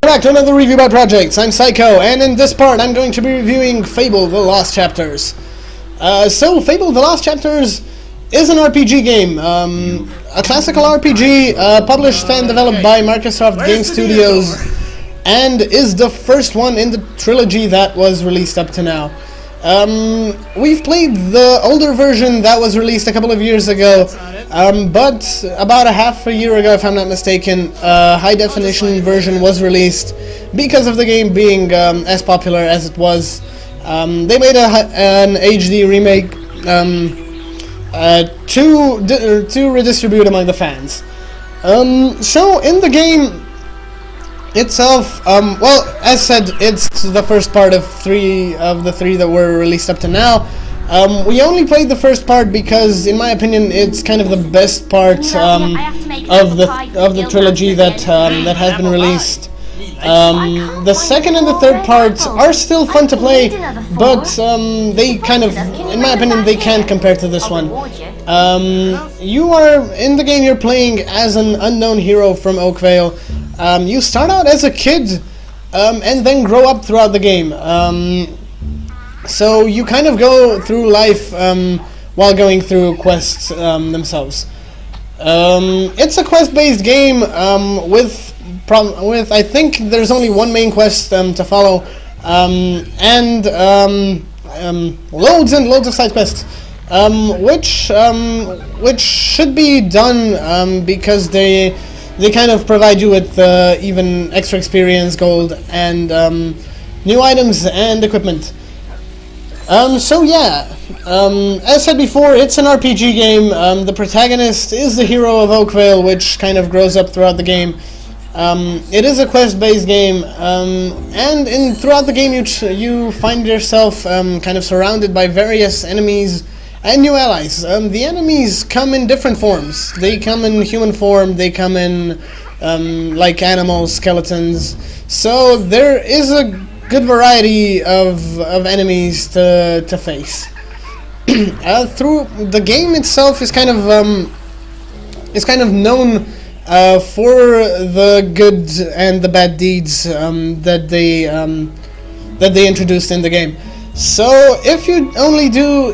back to another review by Projects. I'm Psycho, and in this part I'm going to be reviewing Fable: The Lost Chapters. So, Fable: The Lost Chapters is an RPG game, a classical RPG published and developed by Microsoft Game Studios, and is the first one in the trilogy that was released up to now. We've played the older version that was released a couple of years ago, but about half a year ago, if I'm not mistaken, a high-definition version was released because of the game being as popular as it was. They made an HD remake to redistribute among the fans. So in the game itself, well, as said, it's the first part of the three that were released up to now. We only played the first part because, in my opinion, it's kind of the best part of the trilogy that has been released. The second and the third parts are still fun to play, but they kind of, in my opinion, they can't compare to this one. You are in the game. You're playing as an unknown hero from Oakvale. You start out as a kid, and then grow up throughout the game. So you kind of go through life while going through quests themselves. It's a quest-based game with I think there's only one main quest to follow, and loads and loads of side quests, which should be done because they kind of provide you with even extra experience, gold, and new items and equipment. So yeah, as said before, it's an RPG game. The protagonist is the hero of Oakvale, which kind of grows up throughout the game. It is a quest-based game, and throughout the game you find yourself kind of surrounded by various enemies and new allies. The enemies come in different forms. They come in human form, they come in like animals, skeletons. So there is a good variety of enemies to face. Through the game itself is kind of known for the good and the bad deeds that they introduced in the game. So if you only do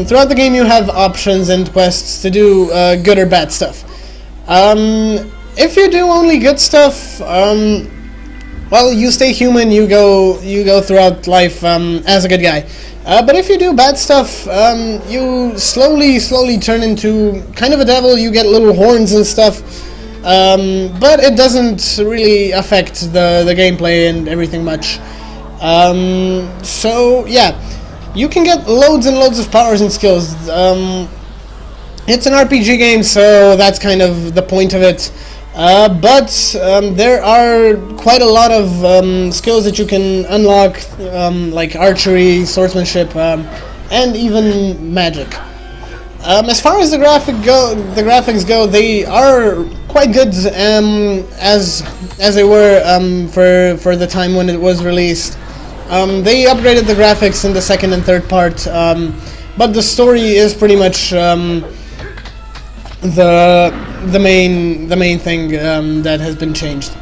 throughout the game you have options and quests to do good or bad stuff. If you do only good stuff, well, you stay human. You go throughout life as a good guy. But if you do bad stuff, you slowly turn into kind of a devil. You get little horns and stuff, but it doesn't really affect the gameplay and everything much. So yeah, you can get loads and loads of powers and skills. It's an RPG game, so that's kind of the point of it. But there are quite a lot of skills that you can unlock, like archery, swordsmanship, and even magic. As far as the graphics go, they are quite good, as they were for the time when it was released. They upgraded the graphics in the second and third part, but the story is pretty much the main thing that has been changed.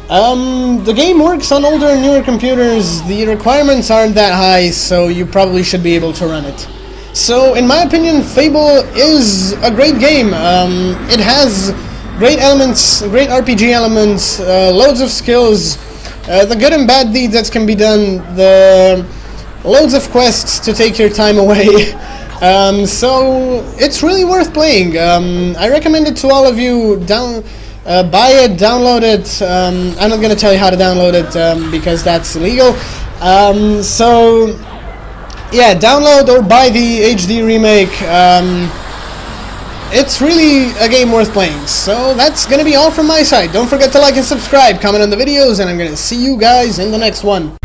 The game works on older and newer computers. The requirements aren't that high, so you probably should be able to run it. So in my opinion, Fable is a great game. It has great elements, great RPG elements, loads of skills, the good and bad deeds that can be done, the loads of quests to take your time away. So it's really worth playing. I recommend it to all of you. Buy it, download it. I'm not going to tell you how to download it because that's illegal. So yeah, download or buy the HD remake. It's really a game worth playing. So that's going to be all from my side. Don't forget to like and subscribe, comment on the videos, and I'm going to see you guys in the next one.